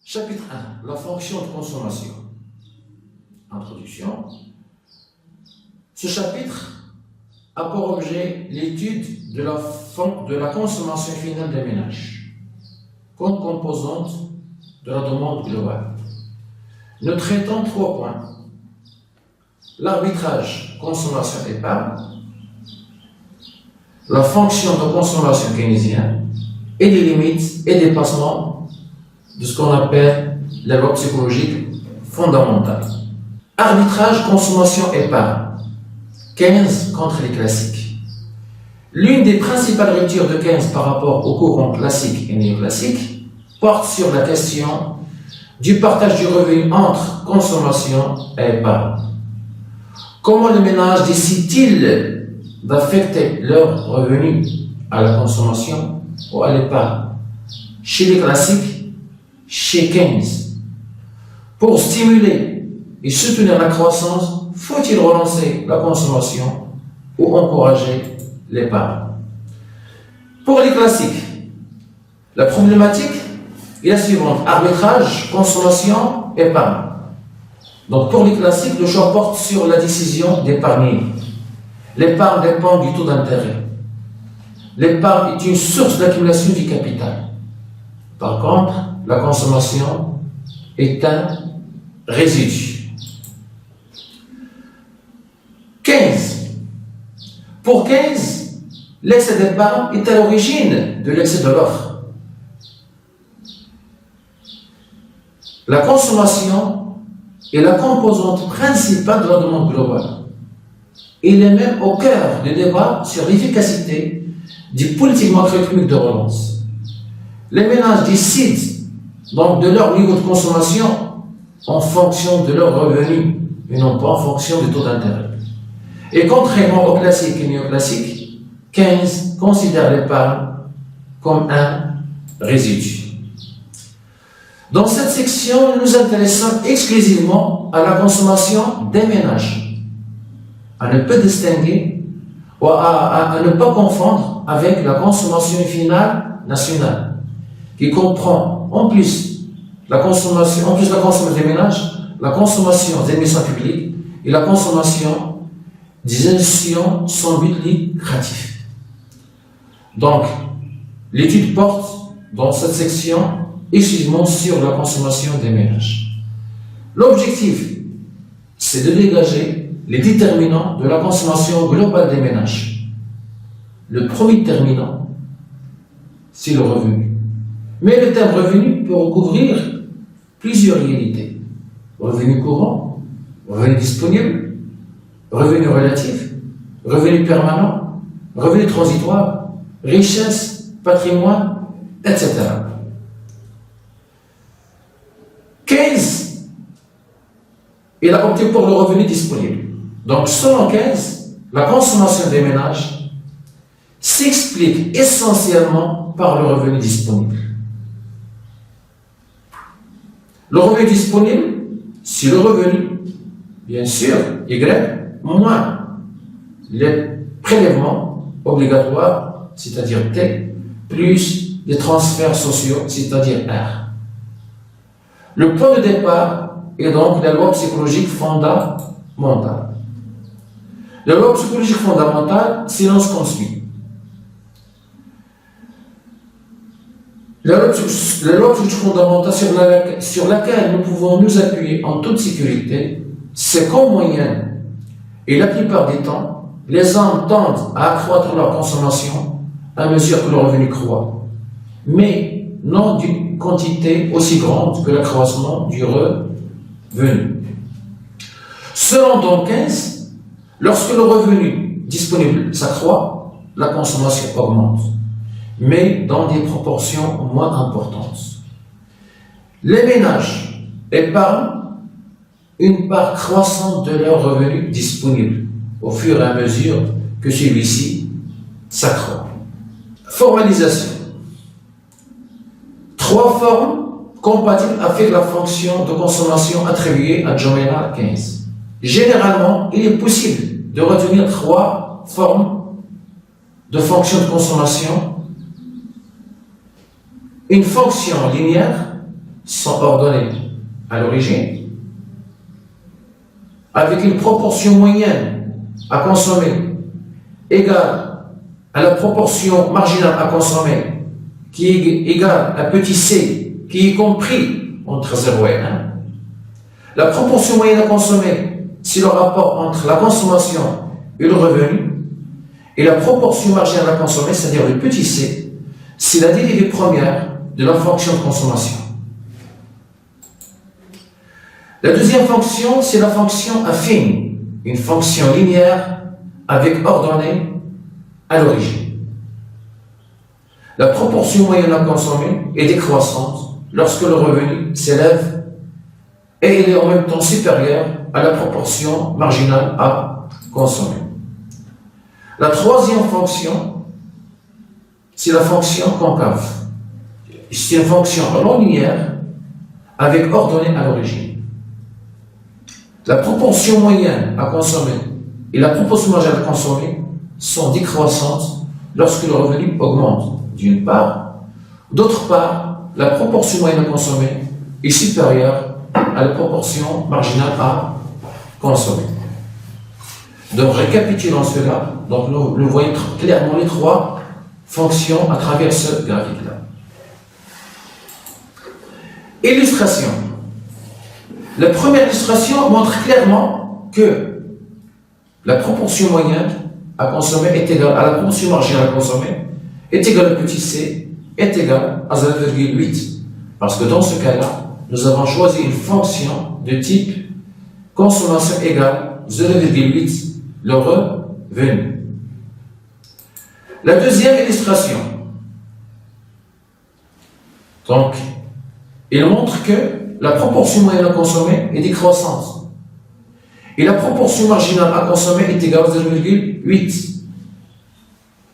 Chapitre 1. La fonction de consommation. Introduction. Ce chapitre a pour objet l'étude de la consommation finale des ménages comme composante de la demande globale. Nous traitons 3 points. L'arbitrage consommation-épargne, la fonction de consommation keynésienne et les limites et dépassements de ce qu'on appelle la loi psychologique fondamentale. Arbitrage consommation-épargne, Keynes contre les classiques. L'une des principales ruptures de Keynes par rapport aux courants classiques et néoclassiques porte sur la question du partage du revenu entre consommation et épargne. Comment les ménages décident-ils d'affecter leurs revenus à la consommation ou à l'épargne? Chez les classiques, chez Keynes. Pour stimuler et soutenir la croissance, faut-il relancer la consommation ou encourager l'épargne? Pour les classiques, la problématique est la suivante: arbitrage, consommation, épargne. Donc pour les classiques, le choix porte sur la décision d'épargner. L'épargne dépend du taux d'intérêt. L'épargne est une source d'accumulation du capital. Par contre, la consommation est un résidu. 15. Pour 15, l'excès d'épargne est à l'origine de l'excès de l'offre. La consommation est la composante principale de la demande globale. Il est même au cœur du débat sur l'efficacité du politique macroéconomique de relance. Les ménages décident donc de leur niveau de consommation en fonction de leurs revenus et non pas en fonction du taux d'intérêt. Et contrairement aux classiques et néoclassiques, Keynes considère l'épargne comme un résidu. Dans cette section, nous nous intéressons exclusivement à la consommation des ménages, à ne pas distinguer ou à ne pas confondre avec la consommation finale nationale, qui comprend en plus la consommation des ménages, la consommation des émissions publiques et la consommation des institutions sans but lucratif. Donc, l'étude porte dans cette section exclusivement sur la consommation des ménages. L'objectif, c'est de dégager les déterminants de la consommation globale des ménages. Le premier déterminant, c'est le revenu. Mais le terme revenu peut recouvrir plusieurs réalités. Revenu courant, revenu disponible, revenu relatif, revenu permanent, revenu transitoire, richesse, patrimoine, etc. 15, il a opté pour le revenu disponible. Donc, selon 15, la consommation des ménages s'explique essentiellement par le revenu disponible. Le revenu disponible, c'est le revenu, bien sûr, Y, moins les prélèvements obligatoires, c'est-à-dire T, plus les transferts sociaux, c'est-à-dire R. Le point de départ est donc la loi psychologique fondamentale. La loi psychologique fondamentale s'énonce comme suit. La loi psychologique fondamentale sur laquelle nous pouvons nous appuyer en toute sécurité, c'est qu'en moyenne, et la plupart des temps, les hommes tendent à accroître leur consommation à mesure que leur revenu croît, mais non d'une quantité aussi grande que l'accroissement du revenu. Selon donc 15, lorsque le revenu disponible s'accroît, la consommation augmente, mais dans des proportions moins importantes. Les ménages épargnent une part croissante de leur revenu disponible au fur et à mesure que celui-ci s'accroît. Formalisation. 3 formes compatibles avec la fonction de consommation attribuée à John Maynard Keynes. Généralement, il est possible de retenir 3 formes de fonction de consommation: une fonction linéaire, sont ordonnées à l'origine, avec une proportion moyenne à consommer égale à la proportion marginale à consommer, qui est égale à petit c, qui est compris entre 0 et 1. La proportion moyenne à consommer, c'est le rapport entre la consommation et le revenu. Et la proportion marginale à consommer, c'est-à-dire le petit c, c'est la dérivée première de la fonction de consommation. La deuxième fonction, c'est la fonction affine, une fonction linéaire avec ordonnée à l'origine. La proportion moyenne à consommer est décroissante lorsque le revenu s'élève et il est en même temps supérieur à la proportion marginale à consommer. La troisième fonction, c'est la fonction concave. C'est une fonction non linéaire avec ordonnée à l'origine. La proportion moyenne à consommer et la proportion marginale à consommer sont décroissantes lorsque le revenu augmente, d'une part. D'autre part, la proportion moyenne à consommer est supérieure à la proportion marginale à consommer. Donc, récapitulons cela. Donc, nous voyons clairement les trois fonctions à travers ce graphique-là. Illustration. La première illustration montre clairement que la proportion moyenne à consommer est égale à la proportion marginale à consommer, est égale au petit c, est égale à 0,8. Parce que dans ce cas-là, nous avons choisi une fonction de type consommation égale 0,8 le revenu. La deuxième illustration. Donc, il montre que la proportion moyenne à consommer est décroissante. Et la proportion marginale à consommer est égale à 0,8.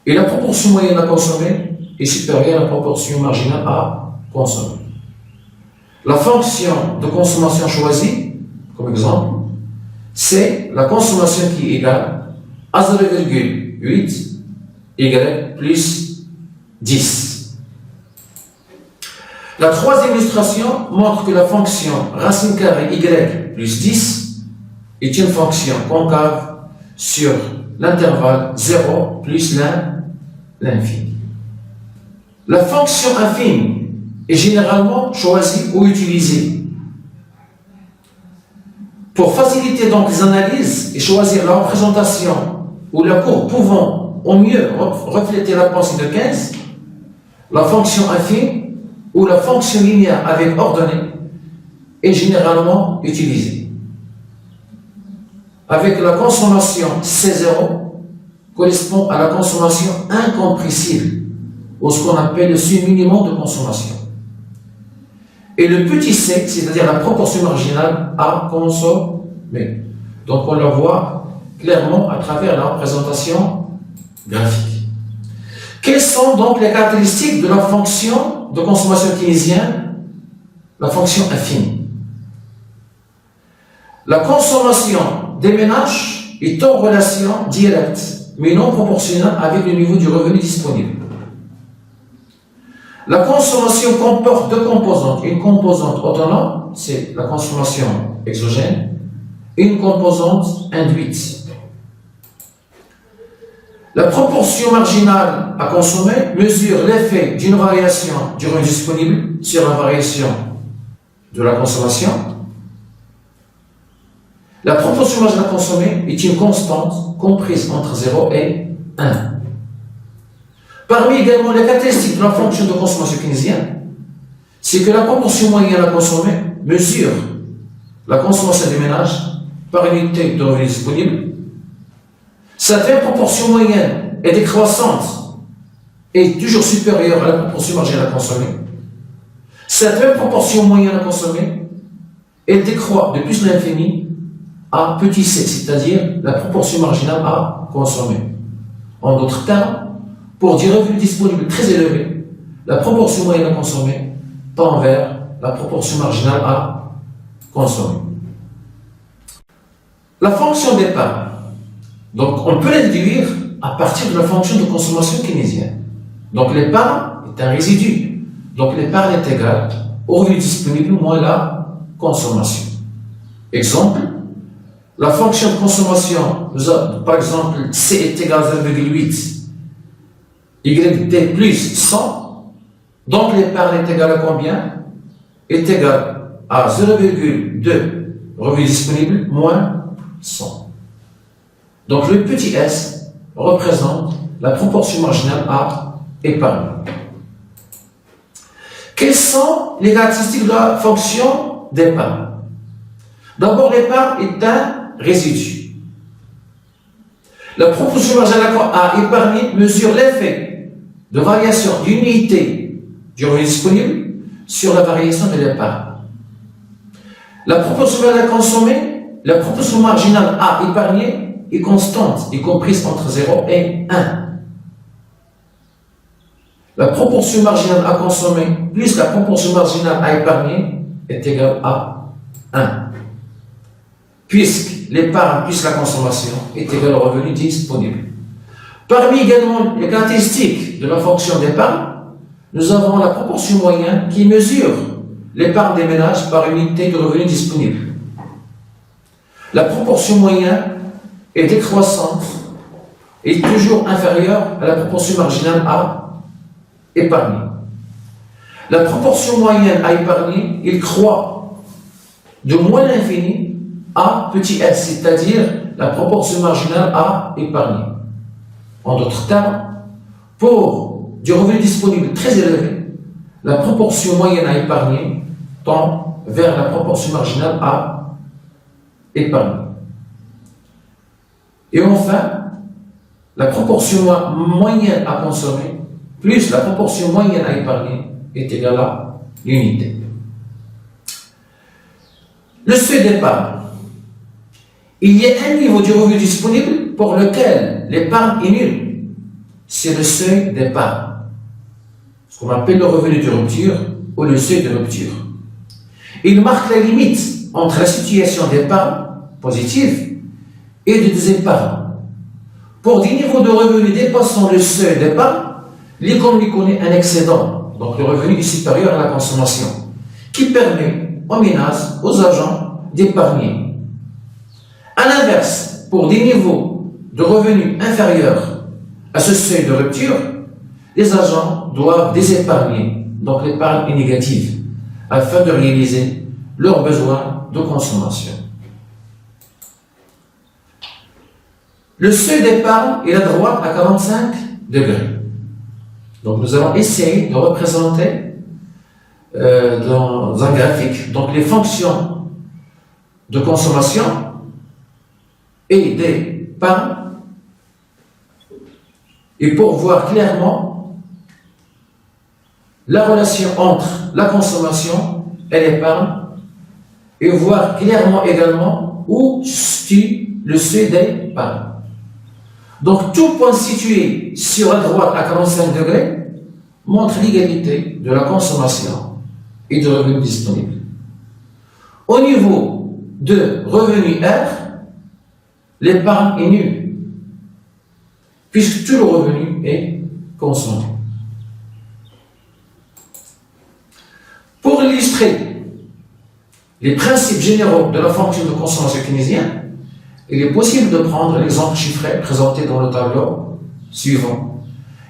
Et la proportion moyenne à consommer est supérieure à la proportion marginale à consommer. La fonction de consommation choisie, comme exemple, c'est la consommation qui est égale à 0,8 y plus 10. La troisième illustration montre que la fonction racine carrée y plus 10 est une fonction concave sur l'intervalle 0 plus l'infini. La fonction infime est généralement choisie ou utilisée pour faciliter donc les analyses et choisir la représentation ou la courbe pouvant au mieux refléter la pensée de 15. La fonction infime ou la fonction linéaire avec ordonnée est généralement utilisée. Avec la consommation C0 correspond à la consommation incompressible, ou ce qu'on appelle le seuil minimum de consommation. Et le petit c, c'est-à-dire la proportion marginale à consommer. Donc on le voit clairement à travers la représentation graphique. Quelles sont donc les caractéristiques de la fonction de consommation keynésienne, la fonction infime? La consommation des ménages est en relation directe, mais non proportionnelle avec le niveau du revenu disponible. La consommation comporte deux composantes. Une composante autonome, c'est la consommation exogène, et une composante induite. La proportion marginale à consommer mesure l'effet d'une variation du revenu disponible sur la variation de la consommation. La proportion marginale à consommer est une constante comprise entre 0 et 1. Parmi également les caractéristiques de la fonction de consommation keynésienne, c'est que la proportion moyenne à consommer mesure la consommation des ménages par unité de revenu disponible. Cette même proportion moyenne est décroissante et toujours supérieure à la proportion marginale à consommer. Cette même proportion moyenne à consommer, elle décroît de plus l'infini à petit c, c'est-à-dire la proportion marginale à consommer. En d'autres termes, pour des revenus disponibles très élevés, la proportion moyenne à consommer tend vers la proportion marginale à consommer. La fonction d'épargne. Donc, on peut la déduire à partir de la fonction de consommation keynésienne. Donc, l'épargne est un résidu. Donc, l'épargne est égale au revenu disponible moins la consommation. Exemple, la fonction de consommation, par exemple, C est égal à 0,8, YT plus 100, donc l'épargne est égale à combien? Est égale à 0,2 revenu disponible moins 100. Donc le petit s représente la proportion marginale à épargne. Quelles sont les caractéristiques de la fonction d'épargne? D'abord, l'épargne est un résidu. La proportion marginale à épargner mesure l'effet de variation d'unité du revenu disponible sur la variation de l'épargne. La proportion marginale à consommer, la proportion marginale à épargner est constante et comprise entre 0 et 1. La proportion marginale à consommer plus la proportion marginale à épargner est égale à 1. Puisque l'épargne plus la consommation est égale au revenu disponible. Parmi également les caractéristiques de la fonction d'épargne, nous avons la proportion moyenne qui mesure l'épargne des ménages par unité de revenu disponible. La proportion moyenne est décroissante et toujours inférieure à la proportion marginale à épargner. La proportion moyenne à épargner, il croît de moins l'infini à petit s, c'est-à-dire la proportion marginale à épargner. En d'autres termes, pour du revenu disponible très élevé, la proportion moyenne à épargner tend vers la proportion marginale à épargner. Et enfin, la proportion moyenne à consommer plus la proportion moyenne à épargner est égale à l'unité. Le seuil d'épargne. Il y a un niveau du revenu disponible pour lequel l'épargne est nulle. C'est le seuil d'épargne. Ce qu'on appelle le revenu de rupture ou le seuil de rupture. Il marque la limite entre la situation d'épargne positive et de désépargne. Pour des niveaux de revenus dépassant le seuil d'épargne, l'économie connaît un excédent, donc le revenu est supérieur à la consommation, qui permet aux ménages, aux agents d'épargner. A l'inverse, pour des niveaux de revenus inférieurs à ce seuil de rupture, les agents doivent désépargner, donc l'épargne est négative, afin de réaliser leurs besoins de consommation. Le seuil d'épargne est à droite à 45 degrés. Donc nous allons essayer de représenter dans un graphique donc les fonctions de consommation et d'épargne, et pour voir clairement la relation entre la consommation et l'épargne, et voir clairement également où se situe le seuil d'épargne. Donc tout point situé sur la droite à 45 degrés montre l'égalité de la consommation et de revenus disponibles. Au niveau de revenu R, l'épargne est nulle, puisque tout le revenu est consommé. Pour illustrer les principes généraux de la fonction de consommation keynésienne, il est possible de prendre l'exemple chiffré présenté dans le tableau suivant.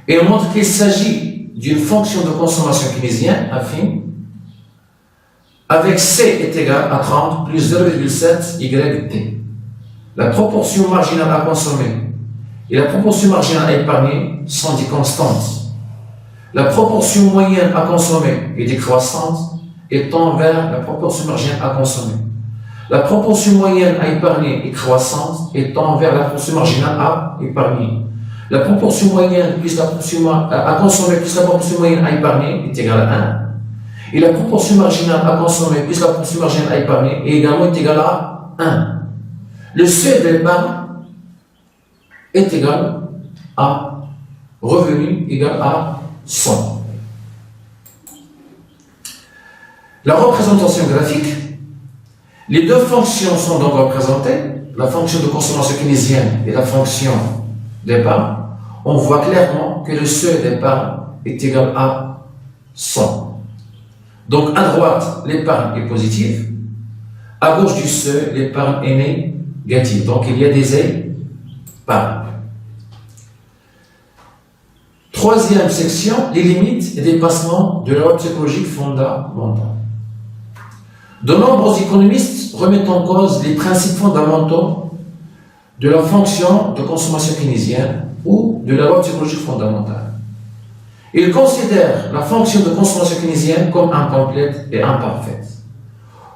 Il montre qu'il s'agit d'une fonction de consommation keynésienne affine avec C est égal à 30 plus 0,7 YT. La proportion marginale à consommer et la proportion marginale à épargner sont des constantes. La proportion moyenne à consommer est décroissante et tend vers la proportion marginale à consommer. La proportion moyenne à épargner est croissante et tend vers la proportion marginale à épargner. La proportion moyenne plus la proportion à consommer plus la proportion moyenne à épargner est égale à 1. Et la proportion marginale à consommer plus la proportion marginale à épargner est également égale à 1. Le seuil d'épargne est égal à revenu égal à 100. La représentation graphique. Les deux fonctions sont donc représentées, la fonction de consommation keynésienne et la fonction d'épargne. On voit clairement que le seuil d'épargne est égal à 100. Donc à droite, l'épargne est positive, à gauche du seuil, l'épargne est négative. Donc il y a des épargnes. Troisième section, les limites et dépassements de la loi psychologique fondamentale. De nombreux économistes remettent en cause les principes fondamentaux de la fonction de consommation keynésienne ou de la loi psychologique fondamentale. Ils considèrent la fonction de consommation keynésienne comme incomplète et imparfaite.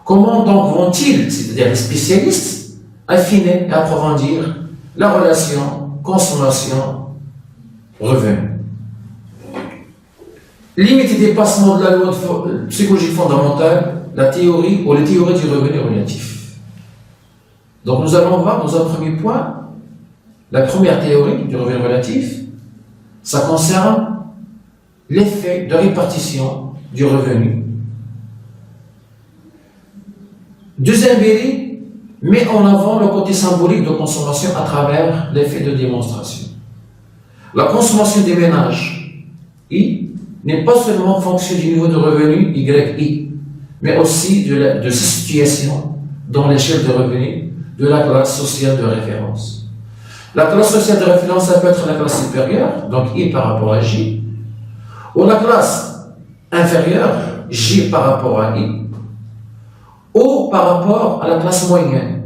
Comment donc vont-ils, c'est-à-dire les spécialistes, affiner et approfondir la relation consommation-revenu? Limite et dépassement de la loi psychologique fondamentale, la théorie ou les théories du revenu relatif. Donc nous allons voir dans un premier point, la première théorie du revenu relatif, ça concerne l'effet de répartition du revenu. Deuxième théorie met en avant le côté symbolique de consommation à travers l'effet de démonstration. La consommation des ménages, I, n'est pas seulement fonction du niveau de revenu YI, mais aussi de sa situation dans l'échelle de revenus de la classe sociale de référence. La classe sociale de référence, ça peut être la classe supérieure, donc I par rapport à J, ou la classe inférieure, J par rapport à I, ou par rapport à la classe moyenne,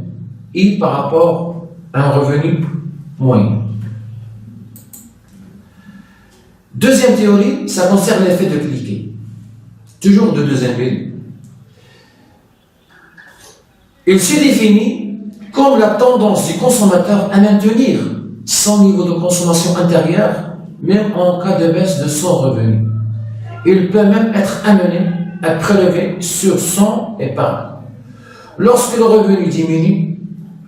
I par rapport à un revenu moyen. Deuxième théorie, ça concerne l'effet de cliquet. Toujours de deuxième théorie. Il se définit comme la tendance du consommateur à maintenir son niveau de consommation intérieure, même en cas de baisse de son revenu. Il peut même être amené à prélever sur son épargne. Lorsque le revenu diminue,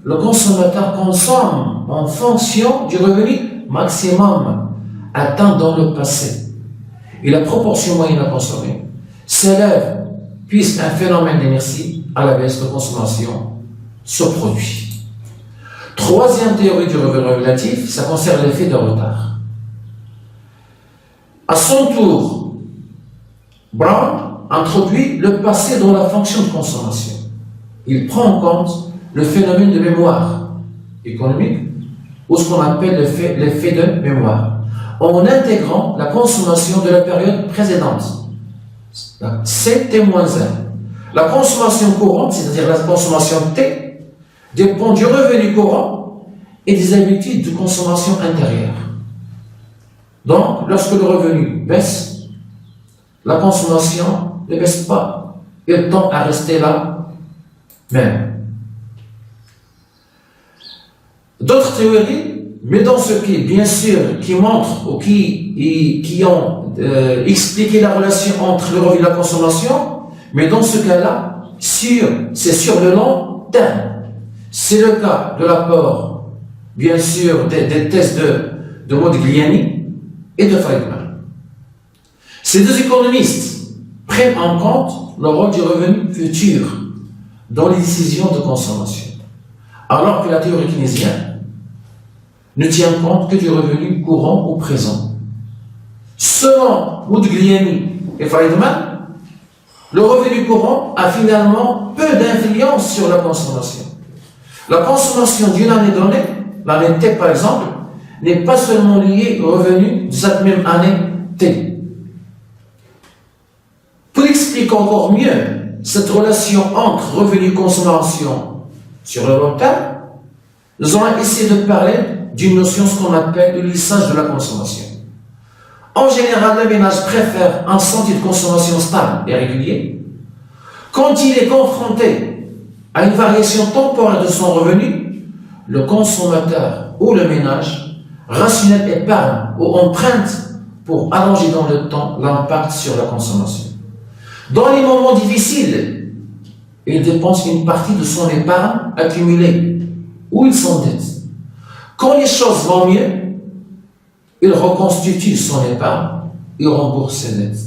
le consommateur consomme en fonction du revenu maximum atteint dans le passé. Et la proportion moyenne à consommer s'élève puisqu'un phénomène d'inertie à la baisse de consommation se produit. Troisième théorie du revenu relatif, ça concerne l'effet de retard. À son tour, Brown introduit le passé dans la fonction de consommation. Il prend en compte le phénomène de mémoire économique ou ce qu'on appelle l'effet de mémoire, en intégrant la consommation de la période précédente. C T-1. La consommation courante, c'est-à-dire la consommation T, dépend du revenu courant et des habitudes de consommation intérieure. Donc, lorsque le revenu baisse, la consommation ne baisse pas. Elle tend à rester là même. D'autres théories, mais dans ce qui, bien sûr, qui montrent ou qui ont expliqué la relation entre le revenu et la consommation, mais dans ce cas-là, c'est sur le long terme. C'est le cas de l'apport, bien sûr, des tests de Modigliani et de Friedman. Ces deux économistes prennent en compte le rôle du revenu futur dans les décisions de consommation, alors que la théorie keynésienne ne tient compte que du revenu courant ou présent. Selon Modigliani et Friedman, le revenu courant a finalement peu d'influence sur la consommation. La consommation d'une année donnée, l'année T par exemple, n'est pas seulement liée au revenu de cette même année T. Pour expliquer encore mieux cette relation entre revenu et consommation sur le long terme, nous allons essayer de parler d'une notion, ce qu'on appelle le lissage de la consommation. En général, le ménage préfère un sentier de consommation stable et régulier. Quand il est confronté à une variation temporaire de son revenu, le consommateur ou le ménage rationnel épargne ou emprunte pour allonger dans le temps l'impact sur la consommation. Dans les moments difficiles, il dépense une partie de son épargne accumulée ou il s'endette. Quand les choses vont mieux, il reconstitue son épargne et rembourse ses dettes.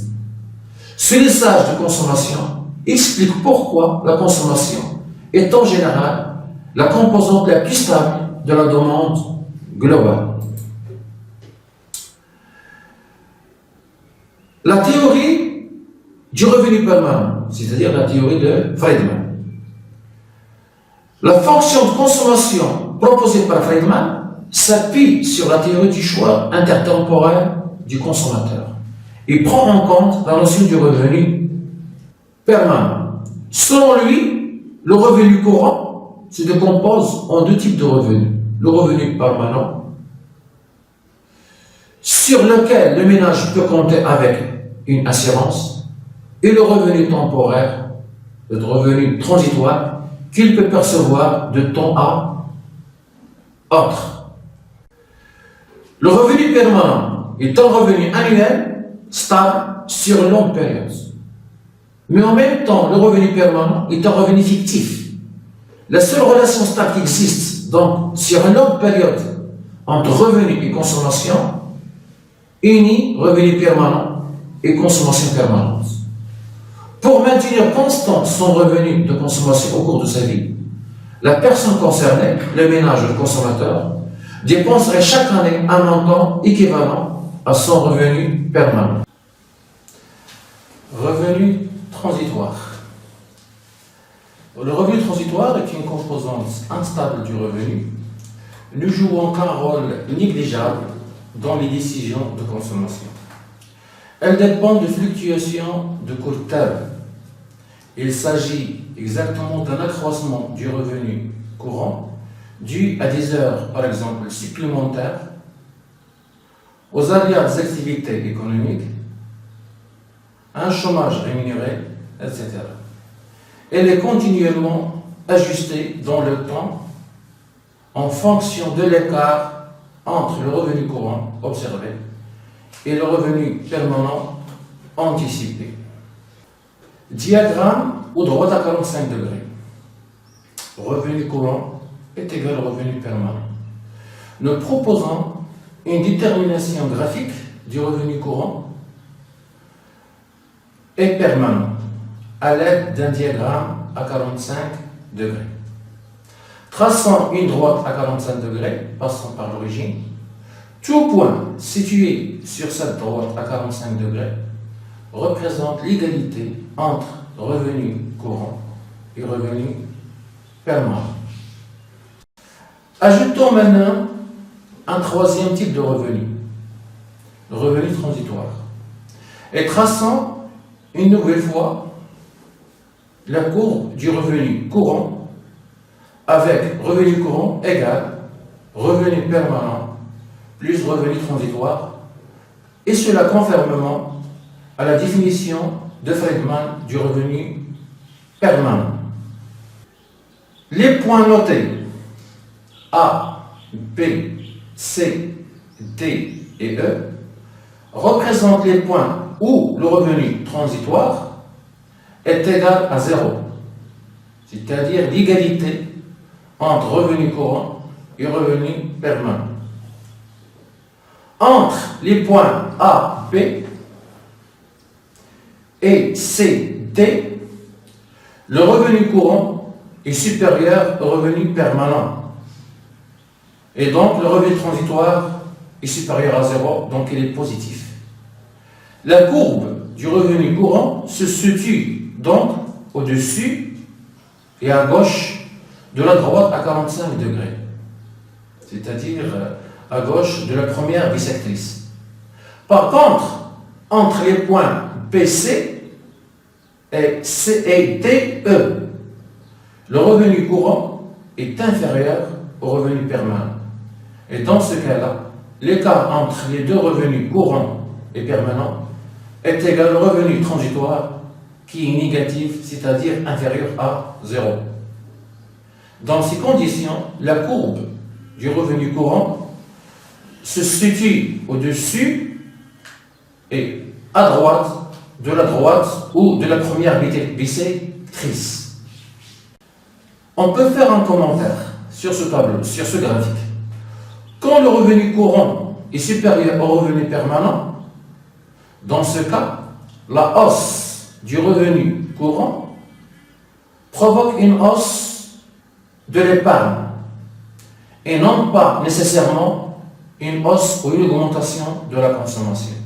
Ce lissage de consommation explique pourquoi la consommation est en général la composante la plus stable de la demande globale. La théorie du revenu permanent, c'est-à-dire la théorie de Friedman. La fonction de consommation proposée par Friedman s'appuie sur la théorie du choix intertemporel du consommateur. Il prend en compte la notion du revenu permanent. Selon lui, le revenu courant se décompose en deux types de revenus. Le revenu permanent, sur lequel le ménage peut compter avec une assurance, et le revenu temporaire, le revenu transitoire, qu'il peut percevoir de temps à autre. Le revenu permanent est un revenu annuel stable sur une longue période. Mais en même temps, le revenu permanent est un revenu fictif. La seule relation stable qui existe donc sur une longue période entre revenu et consommation unit revenu permanent et consommation permanente. Pour maintenir constant son revenu de consommation au cours de sa vie, la personne concernée, le ménage ou le consommateur, dépenserait chaque année un montant équivalent à son revenu permanent. Revenu transitoire. Le revenu transitoire est une composante instable du revenu, ne jouant qu'un rôle négligeable dans les décisions de consommation. Elle dépend de fluctuations de court terme. Il s'agit exactement d'un accroissement du revenu courant dû à des heures, par exemple, supplémentaires, aux aléas des activités économiques, un chômage rémunéré, etc. Elle est continuellement ajustée dans le temps en fonction de l'écart entre le revenu courant observé et le revenu permanent anticipé. Diagramme ou droite à 45 degrés. Revenu courant est égal au revenu permanent. Nous proposons une détermination graphique du revenu courant et permanent à l'aide d'un diagramme à 45 degrés. Traçant une droite à 45 degrés, passant par l'origine, tout point situé sur cette droite à 45 degrés représente l'égalité entre revenu courant et revenu permanent. Ajoutons maintenant un troisième type de revenu, le revenu transitoire, et traçons une nouvelle fois la courbe du revenu courant avec revenu courant égal revenu permanent plus revenu transitoire, et cela conformément à la définition de Friedman du revenu permanent. Les points notés A, B, C, D et E représentent les points où le revenu transitoire est égal à 0, c'est-à-dire l'égalité entre revenu courant et revenu permanent. Entre les points A, B et C, D, le revenu courant est supérieur au revenu permanent. Et donc le revenu transitoire est supérieur à 0, donc il est positif. La courbe du revenu courant se situe donc au-dessus et à gauche de la droite à 45 degrés, c'est-à-dire à gauche de la première bisectrice. Par contre, entre les points BC et DE, le revenu courant est inférieur au revenu permanent. Et dans ce cas-là, l'écart entre les deux revenus courants et permanents est égal au revenu transitoire qui est négatif, c'est-à-dire inférieur à 0. Dans ces conditions, la courbe du revenu courant se situe au-dessus et à droite de la droite ou de la première bisectrice. On peut faire un commentaire sur ce tableau, sur ce graphique. Quand le revenu courant est supérieur au revenu permanent, dans ce cas, la hausse du revenu courant provoque une hausse de l'épargne et non pas nécessairement une hausse ou une augmentation de la consommation.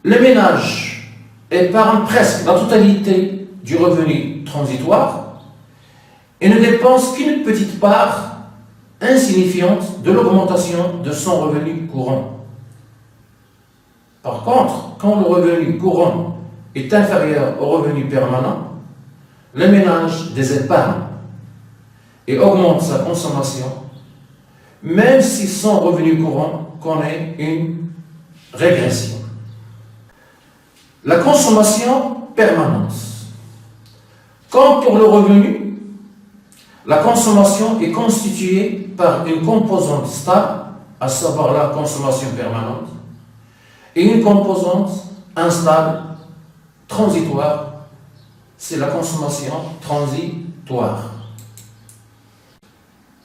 Les ménages épargne presque la totalité du revenu transitoire et ne dépense qu'une petite part insignifiante de l'augmentation de son revenu courant. Par contre, quand le revenu courant est inférieur au revenu permanent, le ménage désépargne et augmente sa consommation, même si son revenu courant connaît une régression. La consommation permanente. Comme pour le revenu, la consommation est constituée par une composante stable, à savoir la consommation permanente, et une composante instable, transitoire, c'est la consommation transitoire.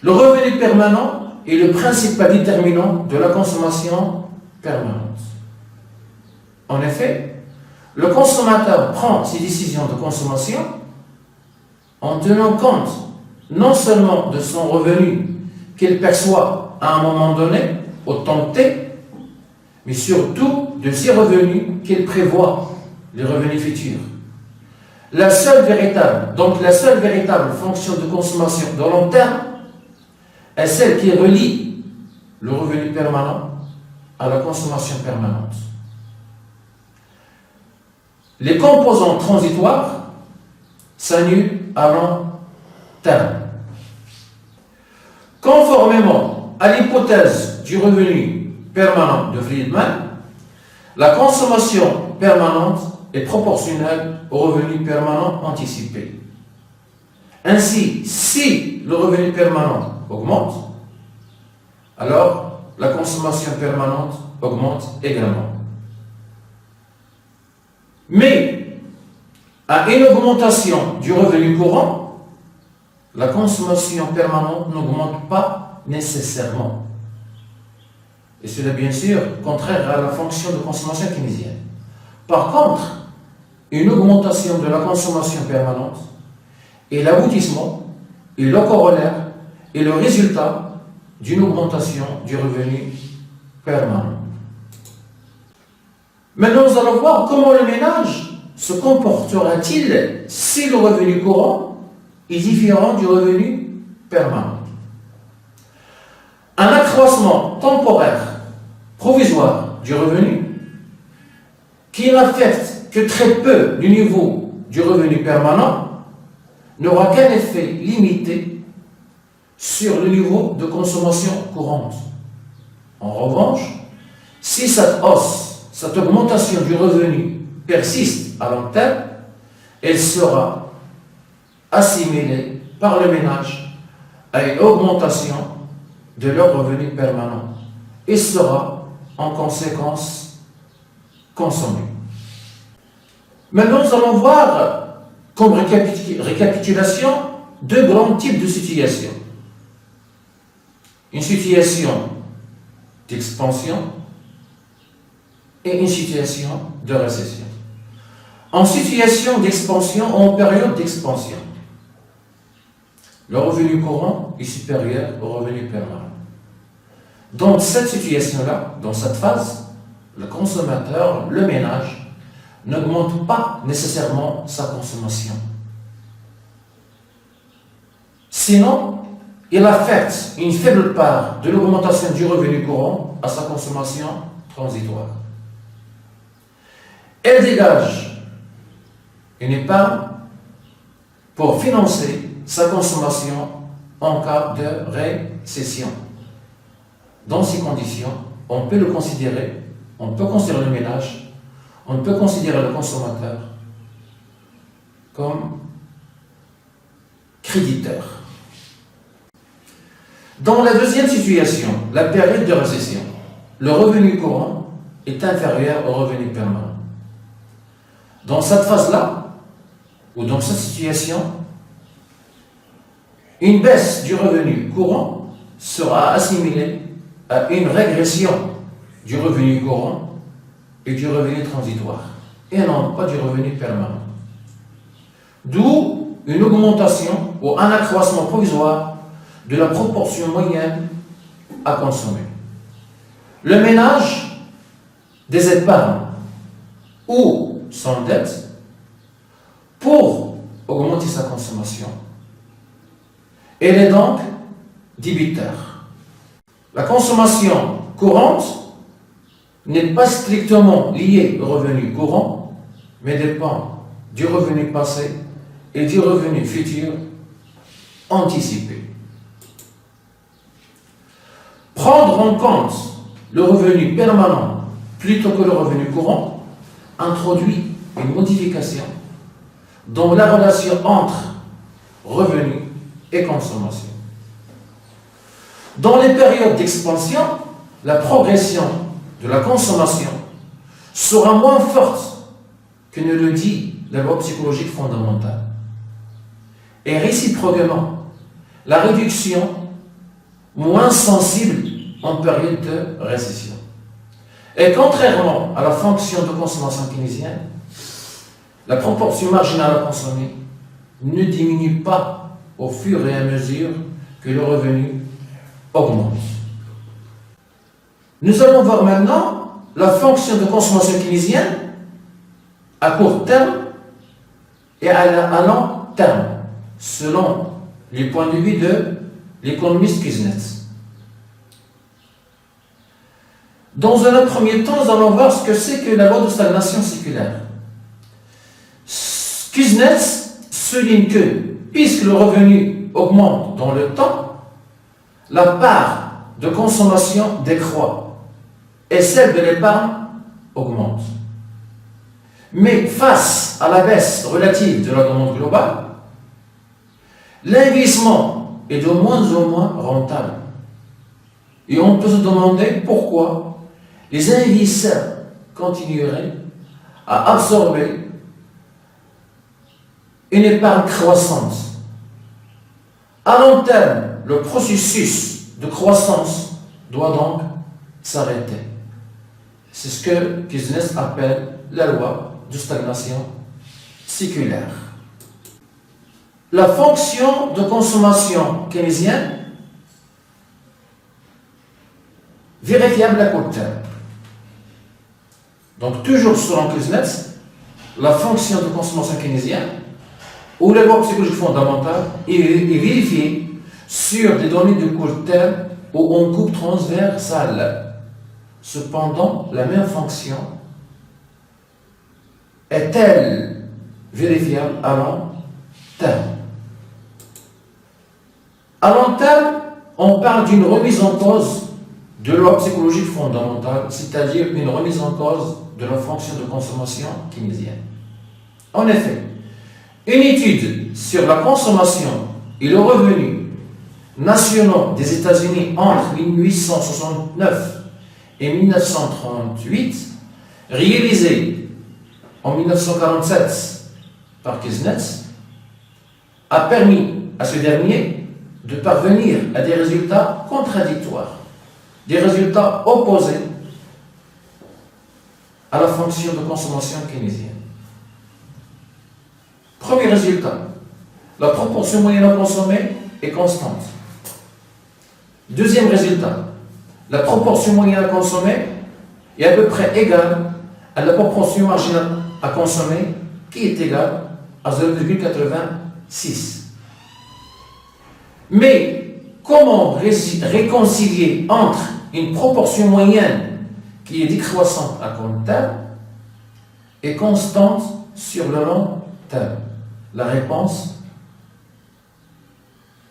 Le revenu permanent est le principal déterminant de la consommation permanente. En effet, le consommateur prend ses décisions de consommation en tenant compte non seulement de son revenu qu'il perçoit à un moment donné, au temps T, mais surtout de ses revenus qu'il prévoit, les revenus futurs. La seule véritable fonction de consommation de long terme est celle qui relie le revenu permanent à la consommation permanente. Les composants transitoires s'annulent à long terme. Conformément à l'hypothèse du revenu permanent de Friedman, la consommation permanente est proportionnelle au revenu permanent anticipé. Ainsi, si le revenu permanent augmente, alors la consommation permanente augmente également. Mais à une augmentation du revenu courant, la consommation permanente n'augmente pas nécessairement. Et cela, bien sûr, contraire à la fonction de consommation keynésienne. Par contre, une augmentation de la consommation permanente est l'aboutissement et le corollaire et le résultat d'une augmentation du revenu permanent. Maintenant, nous allons voir comment le ménage se comportera-t-il si le revenu courant est différent du revenu permanent. Un accroissement temporaire, provisoire du revenu, qui n'affecte que très peu le niveau du revenu permanent, n'aura qu'un effet limité sur le niveau de consommation courante. En revanche, si cette hausse, cette augmentation du revenu persiste à long terme, elle sera assimilée par le ménage à une augmentation de leur revenu permanent et sera en conséquence consommée. Maintenant, nous allons voir comme récapitulation deux grands types de situations. Une situation d'expansion et une situation de récession. En situation d'expansion ou en période d'expansion, le revenu courant est supérieur au revenu permanent. Dans cette situation-là, dans cette phase, le consommateur, le ménage, n'augmente pas nécessairement sa consommation. Sinon, il affecte une faible part de l'augmentation du revenu courant à sa consommation transitoire. Elle dégage une épargne pour financer sa consommation en cas de récession. Dans ces conditions, on peut considérer le ménage, on peut considérer le consommateur comme créditeur. Dans la deuxième situation, la période de récession, le revenu courant est inférieur au revenu permanent. Dans cette phase-là, ou dans cette situation, une baisse du revenu courant sera assimilée à une régression du revenu courant et du revenu transitoire, et non pas du revenu permanent. D'où une augmentation ou un accroissement provisoire de la proportion moyenne à consommer. Le ménage des épargnes ou s'endette pour augmenter sa consommation. Elle est donc débiteur. La consommation courante n'est pas strictement liée au revenu courant, mais dépend du revenu passé et du revenu futur anticipé. Prendre en compte le revenu permanent plutôt que le revenu courant introduit une modification dans la relation entre revenu et consommation. Dans les périodes d'expansion, la progression de la consommation sera moins forte que ne le dit la loi psychologique fondamentale. Et réciproquement, la réduction moins sensible en période de récession. Et contrairement à la fonction de consommation keynésienne, la proportion marginale à consommer ne diminue pas au fur et à mesure que le revenu augmente. Nous allons voir maintenant la fonction de consommation keynésienne à court terme et à long terme, selon les points de vue de l'économiste Kuznets. Dans un premier temps, nous allons voir ce que c'est que la loi de stagnation séculaire. Kuznets souligne que, puisque le revenu augmente dans le temps, la part de consommation décroît et celle de l'épargne augmente. Mais face à la baisse relative de la demande globale, l'investissement est de moins en moins rentable. Et on peut se demander pourquoi les investisseurs continueraient à absorber une épargne croissante. À long terme, le processus de croissance doit donc s'arrêter. C'est ce que Kuznets appelle la loi de stagnation séculaire. La fonction de consommation keynésienne, vérifiable à court terme. Donc, toujours selon Kuznets, la fonction de consommation keynésienne, ou la loi psychologique fondamentale, est vérifiée sur des données de court terme ou en coupe transversale. Cependant, la même fonction est-elle vérifiable à long terme? À long terme, on parle d'une remise en cause de la loi psychologique fondamentale, c'est-à-dire une remise en cause de la fonction de consommation keynésienne. En effet, une étude sur la consommation et le revenu nationaux des États-Unis entre 1869 et 1938, réalisée en 1947 par Kuznets, a permis à ce dernier de parvenir à des résultats contradictoires, des résultats opposés à la fonction de consommation keynésienne. Premier résultat, la proportion moyenne à consommer est constante. Deuxième résultat, la proportion moyenne à consommer est à peu près égale à la proportion marginale à consommer qui est égale à 0,86. Mais comment réconcilier entre une proportion moyenne qui est décroissante à court terme et constante sur le long terme? La réponse,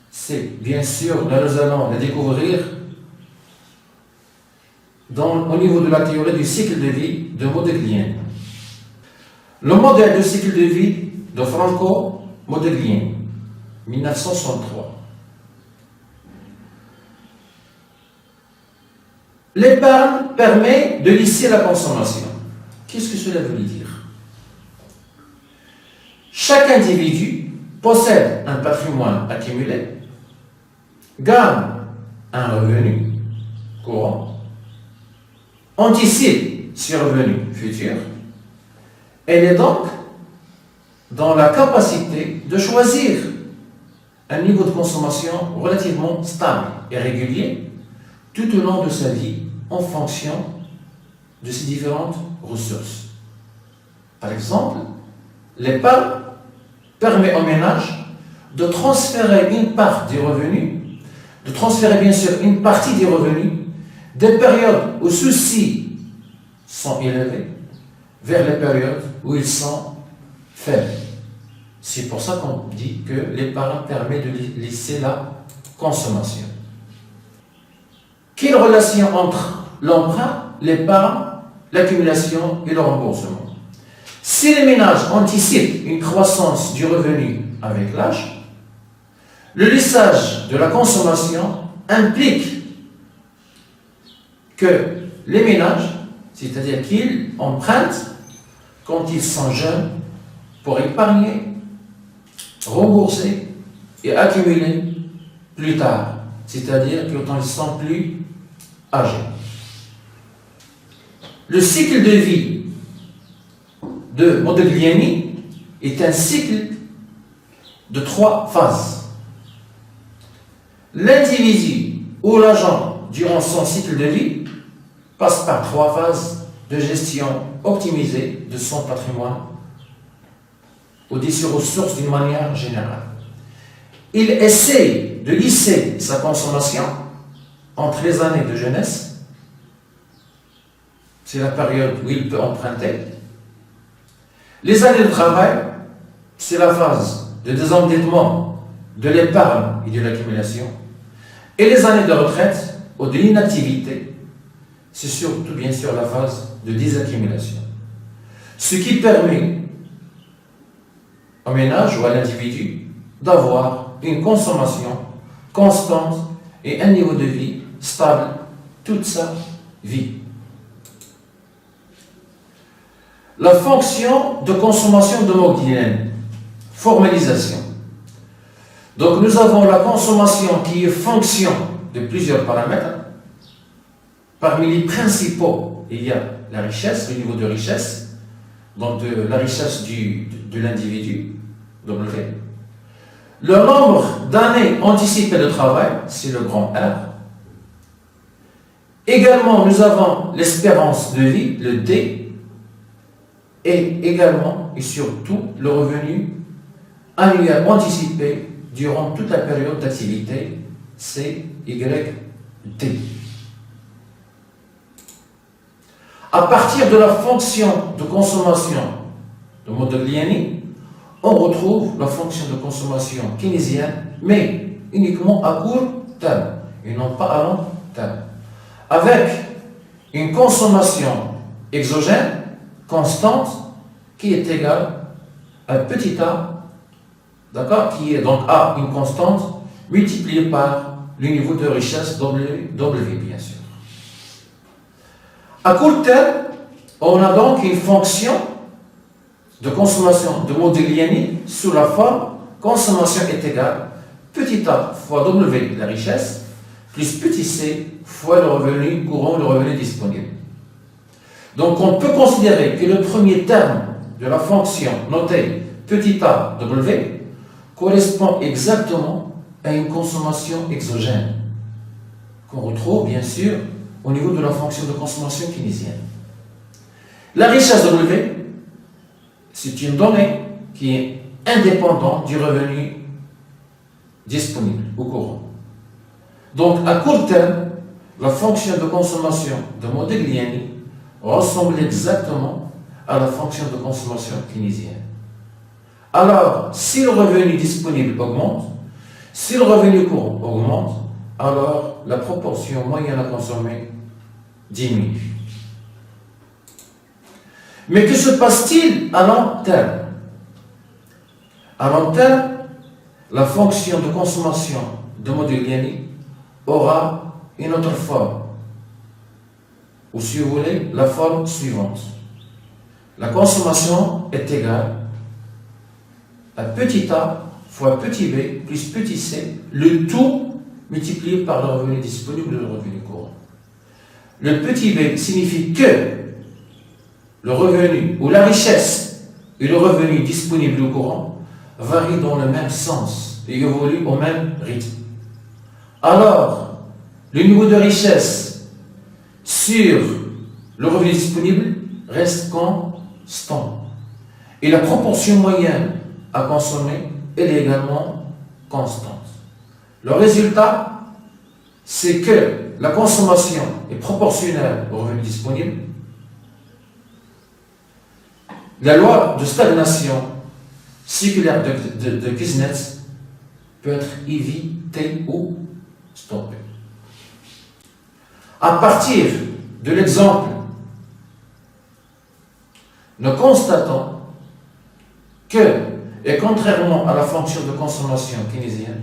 c'est bien sûr, là nous allons la découvrir au niveau de la théorie du cycle de vie de Modigliani. Le modèle de cycle de vie de Franco Modigliani, 1963. L'épargne permet de lisser la consommation. Qu'est-ce que cela veut dire? Chaque individu possède un patrimoine accumulé, gagne un revenu courant, anticipe ses revenus futurs, elle est donc dans la capacité de choisir un niveau de consommation relativement stable et régulier tout au long de sa vie en fonction de ses différentes ressources. Par exemple, l'épargne permet au ménage de transférer une part des revenus, de transférer bien sûr une partie des revenus des périodes où ceux-ci sont élevés vers les périodes où ils sont faibles. C'est pour ça qu'on dit que l'épargne permet de lisser la consommation. Quelle relation entre l'emprunt, l'épargne, l'accumulation et le remboursement? Si les ménages anticipent une croissance du revenu avec l'âge, le lissage de la consommation implique que les ménages, c'est-à-dire qu'ils empruntent quand ils sont jeunes pour épargner, rembourser et accumuler plus tard, c'est-à-dire quand ils sont plus âgés. Le cycle de vie de Modigliani est un cycle de 3 phases. L'individu ou l'agent, durant son cycle de vie, passe par 3 phases de gestion optimisée de son patrimoine ou de ses ressources d'une manière générale. Il essaie de lisser sa consommation entre les années de jeunesse, c'est la période où il peut emprunter. Les années de travail, c'est la phase de désendettement de l'épargne et de l'accumulation. Et les années de retraite ou de l'inactivité, c'est surtout bien sûr la phase de désaccumulation. Ce qui permet au ménage ou à l'individu d'avoir une consommation constante et un niveau de vie stable toute sa vie. La fonction de consommation de Modigliani, formalisation. Donc nous avons la consommation qui est fonction de plusieurs paramètres. Parmi les principaux, il y a la richesse, le niveau de richesse, donc la richesse de l'individu, W. Le nombre d'années anticipées de travail, c'est le grand R. Également, nous avons l'espérance de vie, le D, et également et surtout le revenu annuel anticipé durant toute la période d'activité, CYD. À partir de la fonction de consommation de Modigliani, on retrouve la fonction de consommation keynésienne, mais uniquement à court terme et non pas à long terme, avec une consommation exogène constante qui est égale à petit a, d'accord, qui est donc A, une constante, multipliée par le niveau de richesse W, bien sûr. À court terme, on a donc une fonction de consommation de Modigliani sous la forme consommation est égale petit a fois W, la richesse, plus petit c fois le revenu courant, le revenu disponible. Donc on peut considérer que le premier terme de la fonction notée petit a W correspond exactement à une consommation exogène qu'on retrouve bien sûr au niveau de la fonction de consommation keynésienne. La richesse W, c'est une donnée qui est indépendante du revenu disponible au courant. Donc à court terme, la fonction de consommation de Modigliani ressemble exactement à la fonction de consommation keynésienne. Alors, si le revenu disponible augmente, si le revenu courant augmente, alors la proportion moyenne à consommer diminue. Mais que se passe-t-il à long terme? À long terme, la fonction de consommation de Modigliani aura une autre forme, ou si vous voulez, la forme suivante. La consommation est égale à petit a fois petit b plus petit c, le tout multiplié par le revenu disponible et le revenu courant. Le petit b signifie que le revenu ou la richesse et le revenu disponible au courant varient dans le même sens et évoluent au même rythme. Alors, le niveau de richesse sur le revenu disponible reste constant. et la proportion moyenne à consommer, elle est également constante. Le résultat, c'est que la consommation est proportionnelle au revenu disponible. La loi de stagnation circulaire de Kuznets peut être évitée ou stoppée. À partir de l'exemple, nous constatons que, et contrairement à la fonction de consommation keynésienne,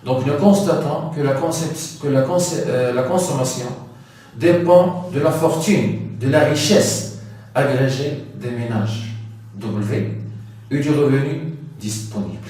donc nous constatons que la consommation dépend de la fortune, de la richesse agrégée des ménages, W, et du revenu disponible.